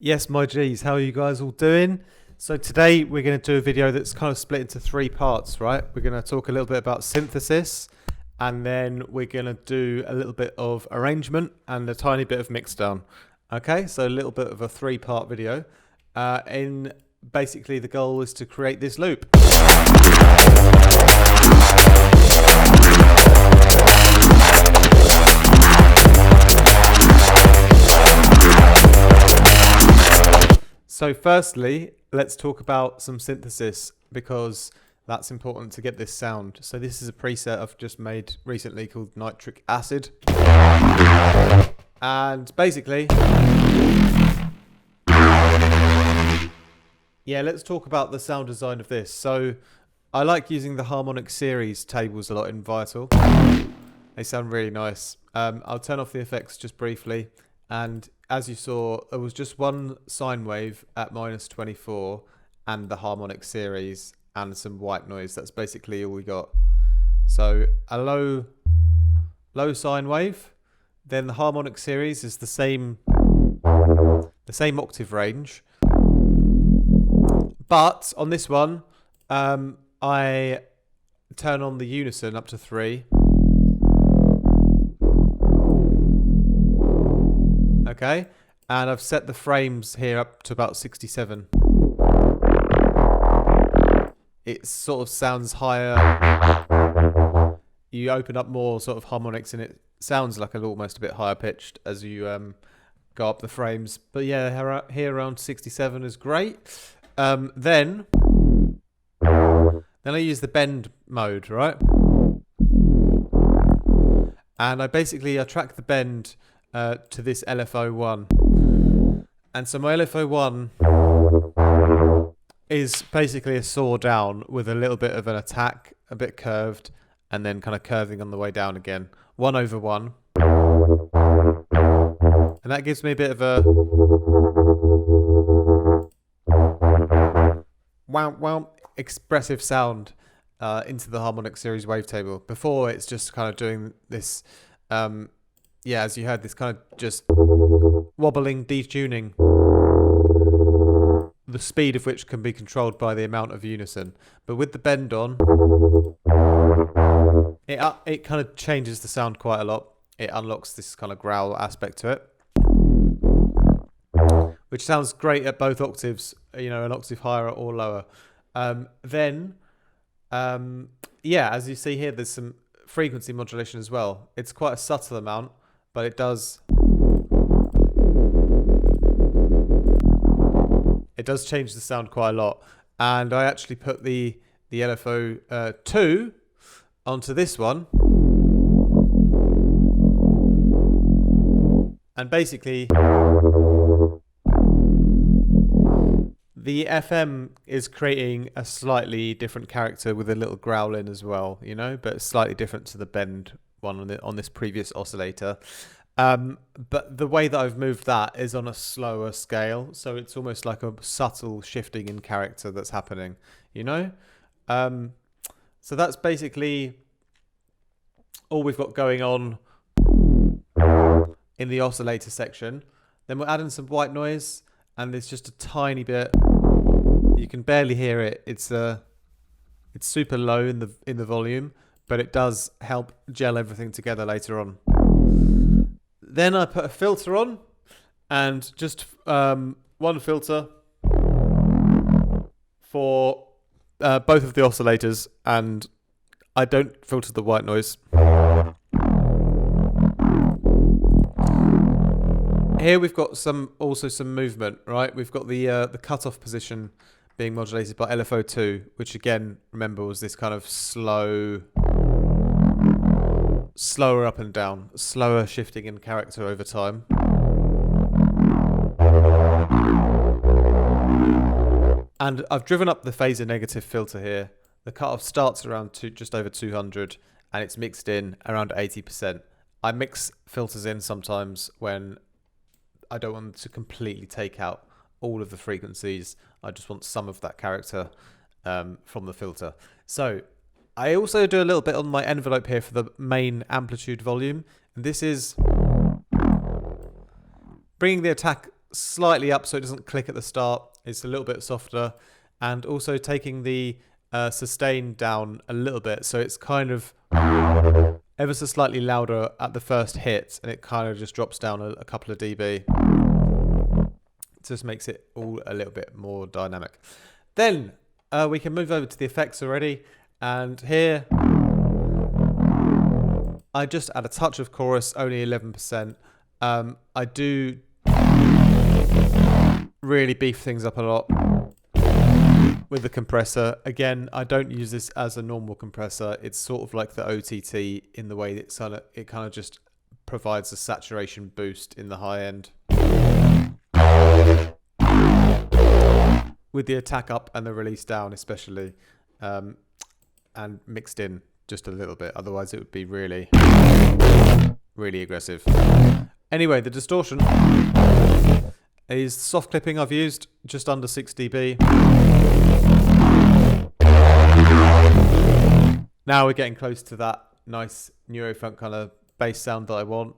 Yes, my G's, how are you guys all doing? So today we're going to do a video that's kind of split into three parts, right? We're going to talk a little bit about synthesis, and then we're going to do a little bit of arrangement and a tiny bit of mixdown. Okay, so a little bit of a three-part video. And basically the goal is to create this loop. So firstly, let's talk about some synthesis because that's important to get this sound. So this is a preset I've just made recently called nitric acid. And basically, yeah, let's talk about the sound design of this. So I like using the harmonic series tables a lot in Vital. They sound really nice. I'll turn off the effects just briefly. And as you saw, there was just one sine wave at -24 and the harmonic series and some white noise. That's basically all we got. So a low sine wave, then the harmonic series is the same octave range. But on this one, I turn on the unison up to 3. Okay, and I've set the frames here up to about 67. It sort of sounds higher. You open up more sort of harmonics and it sounds like almost a bit higher pitched as you go up the frames. But yeah, here around 67 is great. Then I use the bend mode, right? And I track the bend to this LFO1. And so my LFO1 is basically a saw down with a little bit of an attack, a bit curved, and then kind of curving on the way down again. 1/1. And that gives me a bit of a wow expressive sound into the harmonic series wavetable. Before it's just kind of doing this as you heard, this kind of just wobbling detuning, the speed of which can be controlled by the amount of unison. But with the bend on, it kind of changes the sound quite a lot. It unlocks this kind of growl aspect to it, which sounds great at both octaves, an octave higher or lower. As you see here, there's some frequency modulation as well. It's quite a subtle amount, but it does change the sound quite a lot. And I actually put the LFO 2 onto this one, and basically the FM is creating a slightly different character with a little growl in as well, but slightly different to the bend one on this previous oscillator. But the way that I've moved that is on a slower scale, so it's almost like a subtle shifting in character that's happening, So that's basically all we've got going on in the oscillator section. Then we're adding some white noise, and there's just a tiny bit. You can barely hear it. It's super low in the volume, but it does help gel everything together later on. Then I put a filter on, and just one filter for both of the oscillators, and I don't filter the white noise. Here we've got also some movement, right? We've got the cutoff position being modulated by LFO2, which again, remember, was this kind of slower up and down, slower shifting in character over time. And I've driven up the phaser negative filter here. The cutoff starts around just over 200, and it's mixed in around 80%. I mix filters in sometimes when I don't want to completely take out all of the frequencies. I just want some of that character from the filter. So I also do a little bit on my envelope here for the main amplitude volume. And this is bringing the attack slightly up so it doesn't click at the start. It's a little bit softer, and also taking the sustain down a little bit, so it's kind of ever so slightly louder at the first hit, and it kind of just drops down a couple of dB. It just makes it all a little bit more dynamic. Then we can move over to the effects already, and here I just add a touch of chorus, only 11%. I do really beef things up a lot with the compressor. Again, I don't use this as a normal compressor. It's sort of like the OTT in the way that it kind of just provides a saturation boost in the high end, with the attack up and the release down especially, and mixed in just a little bit. Otherwise it would be really, really aggressive. Anyway, the distortion is soft clipping I've used, just under 6 dB. Now we're getting close to that nice Neurofunk kind of bass sound that I want.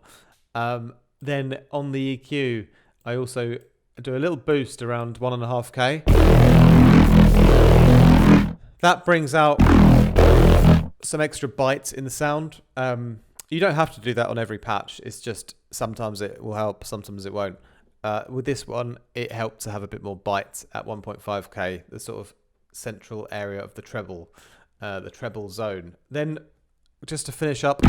Then on the EQ, I also do a little boost around 1.5K. That brings out some extra bites in the sound. You don't have to do that on every patch. It's just sometimes it will help, sometimes it won't. With this one, it helped to have a bit more bite at 1.5K, the sort of central area of the treble zone. Then, just to finish up,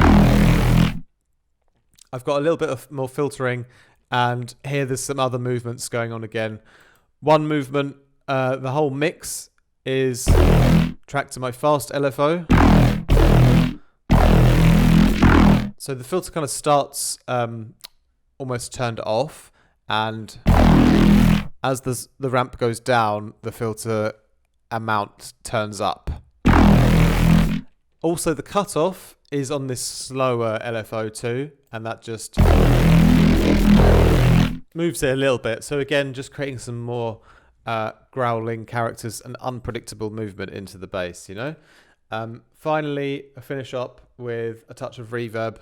I've got a little bit of more filtering, and here there's some other movements going on again. One movement, the whole mix is tracked to my fast LFO. So the filter kind of starts almost turned off, and as the ramp goes down, the filter amount turns up. Also, the cutoff is on this slower LFO too, and that just moves it a little bit. So again, just creating some more growling characters and unpredictable movement into the bass, you know? Finally, I finish up with a touch of reverb.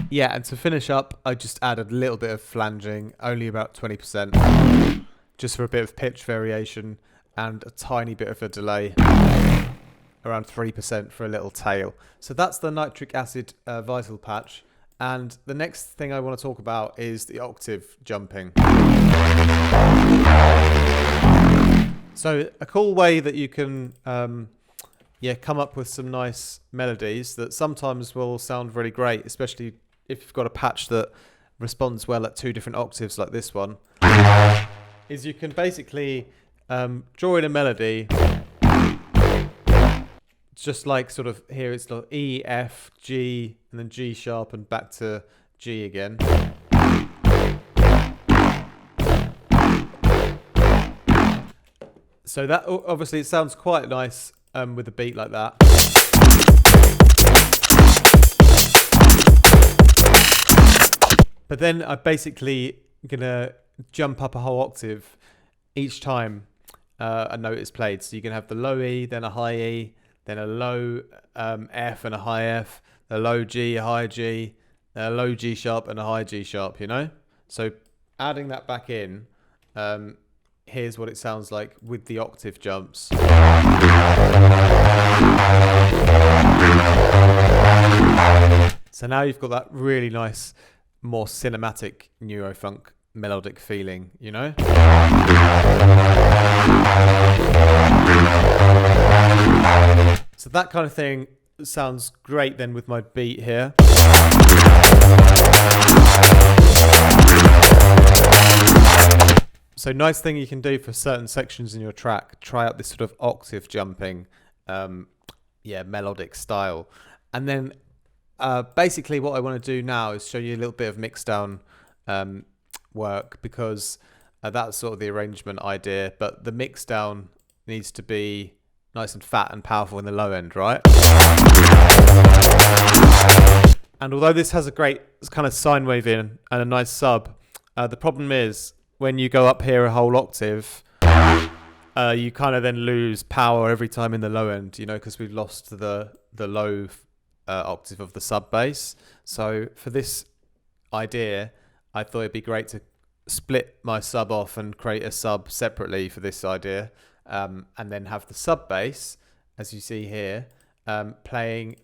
Yeah, and to finish up, I just add a little bit of flanging, only about 20%, just for a bit of pitch variation and a tiny bit of a delay, around 3% for a little tail. So that's the nitric acid vital patch. And the next thing I want to talk about is the octave jumping. So a cool way that you can come up with some nice melodies that sometimes will sound really great, especially if you've got a patch that responds well at 2 different octaves like this one, is you can basically draw in a melody, just like sort of here it's like E, F, G, and then G sharp and back to G again. So that obviously it sounds quite nice with a beat like that. But then I'm basically gonna jump up a whole octave each time a note is played. So you can have the low E, then a high E, then a low F and a high F, a low G, a high G, a low G sharp and a high G sharp, you know? So adding that back in, here's what it sounds like with the octave jumps. So now you've got that really nice, more cinematic Neurofunk melodic feeling, you know? So that kind of thing sounds great then with my beat here. So nice thing you can do for certain sections in your track, try out this sort of octave jumping, melodic style. And then basically what I want to do now is show you a little bit of mixdown work, because that's sort of the arrangement idea, but the mixdown needs to be nice and fat and powerful in the low end, right? And although this has a great kind of sine wave in and a nice sub, the problem is when you go up here a whole octave, you kind of then lose power every time in the low end, you know, because we've lost the low octave of the sub bass. So for this idea, I thought it'd be great to split my sub off and create a sub separately for this idea, and then have the sub bass, as you see here, playing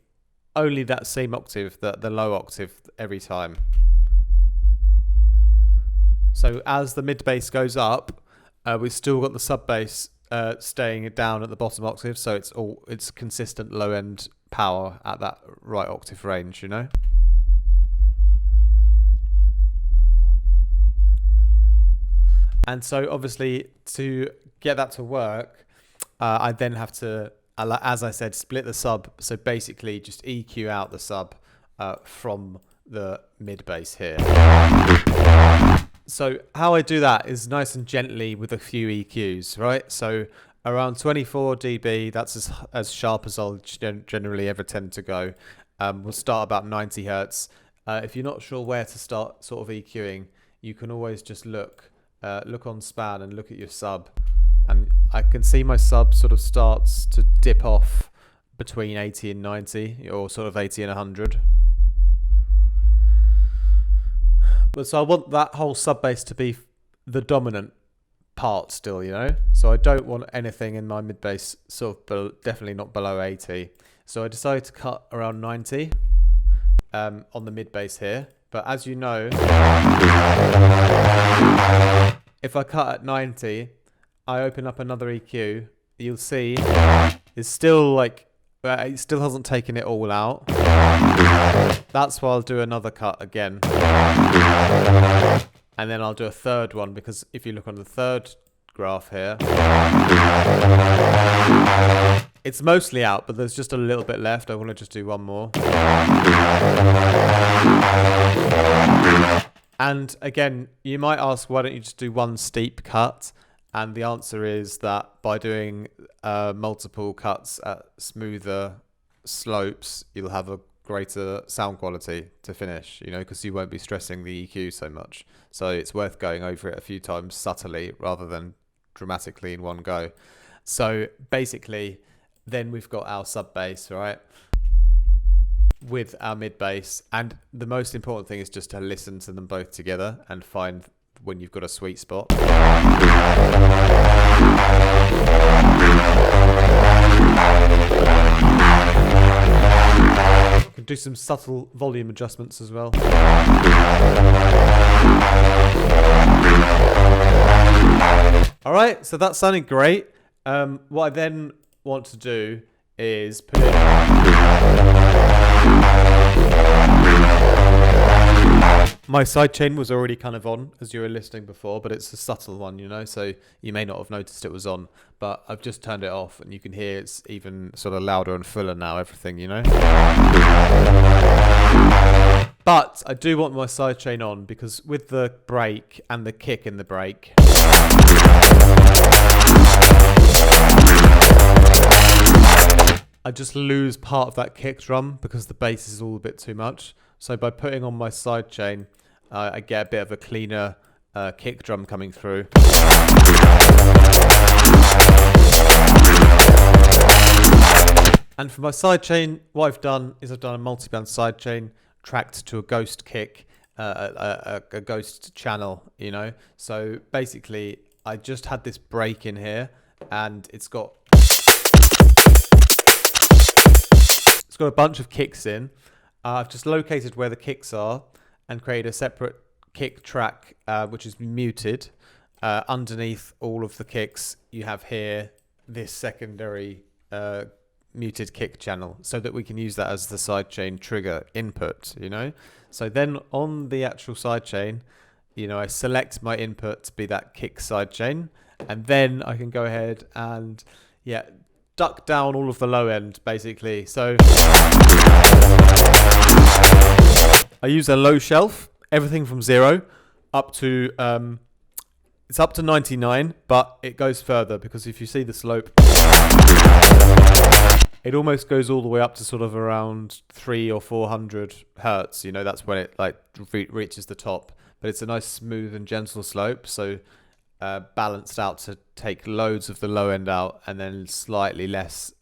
only that same octave, the low octave, every time. So as the mid bass goes up, we've still got the sub bass staying down at the bottom octave, so it's consistent low end power at that right octave range, you know. And so obviously to get that to work, I then have to, as I said, split the sub. So basically just EQ out the sub from the mid bass here. So how I do that is nice and gently with a few EQs, right? So around 24 dB, that's as sharp as I'll generally ever tend to go. We'll start about 90 hertz. If you're not sure where to start sort of EQing, you can always just look on span and look at your sub, and I can see my sub sort of starts to dip off between 80 and 90, or sort of 80 and 100. But so I want that whole sub bass to be the dominant part still, you know, so I don't want anything in my mid bass sort of definitely not below 80. So I decided to cut around 90 on the mid bass here. But as you know, if I cut at 90, I open up another EQ, you'll see it's still like, it still hasn't taken it all out. That's why I'll do another cut again. And then I'll do a third one, because if you look on the third graph here, it's mostly out, but there's just a little bit left. I want to just do one more. And again, you might ask, why don't you just do one steep cut? And the answer is that by doing multiple cuts at smoother slopes, you'll have a greater sound quality to finish, you know, because you won't be stressing the EQ so much. So it's worth going over it a few times subtly rather than dramatically in one go. So basically, then we've got our sub bass, right, with our mid bass, and the most important thing is just to listen to them both together and find when you've got a sweet spot. You can do some subtle volume adjustments as well. Alright, so that's sounding great. What I then want to do is put it... My sidechain was already kind of on as you were listening before, but it's a subtle one, you know, so you may not have noticed it was on, but I've just turned it off and you can hear it's even sort of louder and fuller now, everything, you know. But I do want my sidechain on, because with the break and the kick in the break, I just lose part of that kick drum because the bass is all a bit too much. So by putting on my sidechain, I get a bit of a cleaner kick drum coming through. And for my sidechain, what I've done is I've done a multiband sidechain tracked to a ghost kick, a ghost channel, you know. So basically, I just had this break in here, and it's got a bunch of kicks in. I've just located where the kicks are and created a separate kick track, which is muted. Underneath all of the kicks, you have here this secondary muted kick channel, so that we can use that as the sidechain trigger input, you know. So then on the actual sidechain, you know, I select my input to be that kick sidechain, and then I can go ahead and, yeah, duck down all of the low end, basically. So I use a low shelf, everything from 0 up to it's up to 99, but it goes further, because if you see the slope, it almost goes all the way up to sort of around 300 or 400 hertz. You know, that's when it like reaches the top. But it's a nice smooth and gentle slope, so balanced out to take loads of the low end out, and then slightly less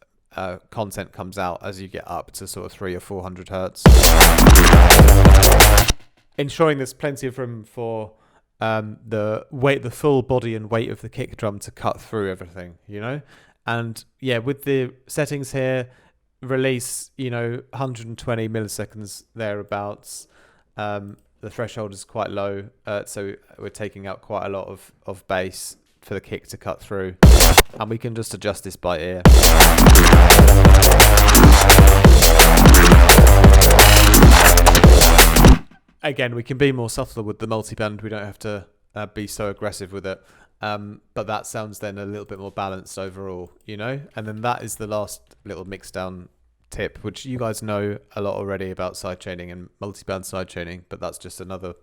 content comes out as you get up to sort of 300 or 400 hertz. Ensuring there's plenty of room for the full body and weight of the kick drum to cut through everything, you know. And yeah, with the settings here, release, 120 milliseconds thereabouts. The threshold is quite low, so we're taking out quite a lot of bass for the kick to cut through, and we can just adjust this by ear. Again, we can be more subtle with the multiband. We don't have to be so aggressive with it, but that sounds then a little bit more balanced overall, And then that is the last little mix down tip, which you guys know a lot already about sidechaining and multiband sidechaining, but that's just another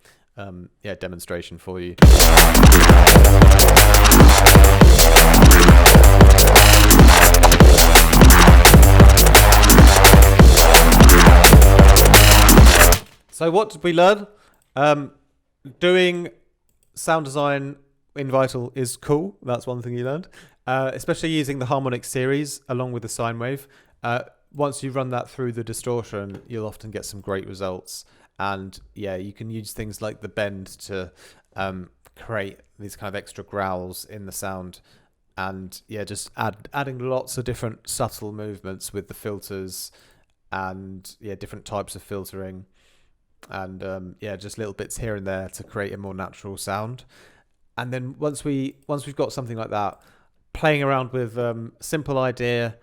demonstration for you. So what did we learn? Doing sound design in Vital is cool. That's one thing you learned, especially using the harmonic series along with the sine wave. Once you run that through the distortion, you'll often get some great results. And yeah, you can use things like the bend to create these kind of extra growls in the sound. And yeah, just adding lots of different subtle movements with the filters and different types of filtering. And just little bits here and there to create a more natural sound. And then once we've got something like that, playing around with simple idea,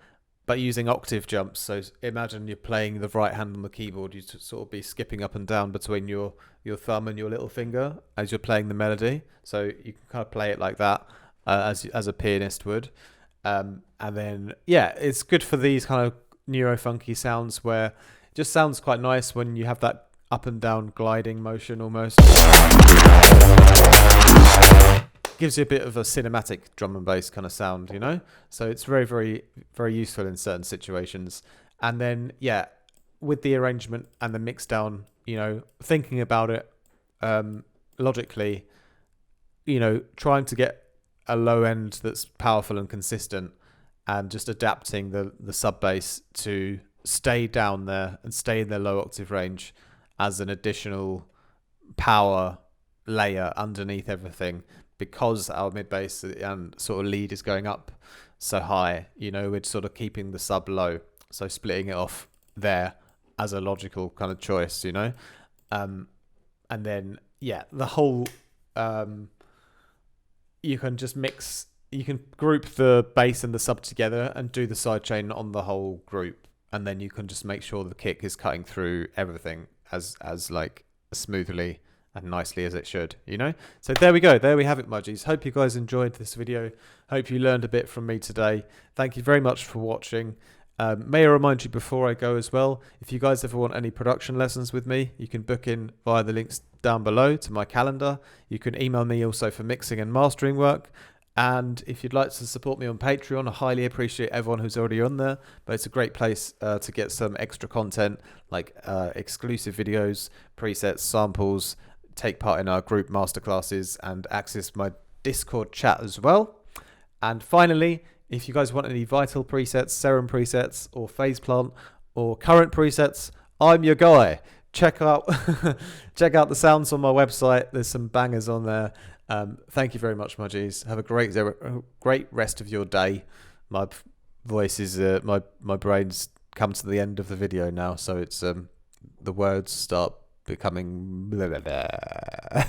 but using octave jumps. So imagine you're playing the right hand on the keyboard. You sort of be skipping up and down between your thumb and your little finger as you're playing the melody. So you can kind of play it like that as a pianist would. And then it's good for these kind of neurofunky sounds where it just sounds quite nice when you have that up and down gliding motion almost. Gives you a bit of a cinematic drum and bass kind of sound, So it's very, very, very useful in certain situations. And then, with the arrangement and the mix down, thinking about it logically, trying to get a low end that's powerful and consistent, and just adapting the sub bass to stay down there and stay in the low octave range as an additional power layer underneath everything. Because our mid bass and sort of lead is going up so high, we're sort of keeping the sub low. So splitting it off there as a logical kind of choice, and then, the whole, you can just you can group the bass and the sub together and do the sidechain on the whole group. And then you can just make sure the kick is cutting through everything as like smoothly and nicely as it should, So there we go. There we have it, Mudgies. Hope you guys enjoyed this video. Hope you learned a bit from me today. Thank you very much for watching. May I remind you before I go as well, if you guys ever want any production lessons with me, you can book in via the links down below to my calendar. You can email me also for mixing and mastering work. And if you'd like to support me on Patreon, I highly appreciate everyone who's already on there. But it's a great place to get some extra content like exclusive videos, presets, samples, take part in our group masterclasses, and access my Discord chat as well. And finally, if you guys want any Vital presets, Serum presets, or Phase Plant, or current presets, I'm your guy. Check out the sounds on my website. There's some bangers on there. Thank you very much, my G's. Have a great rest of your day. My voice is my brain's come to the end of the video now, so it's the words start becoming blah, blah, blah.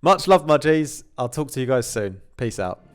Much love, my G's. I'll talk to you guys soon. Peace out.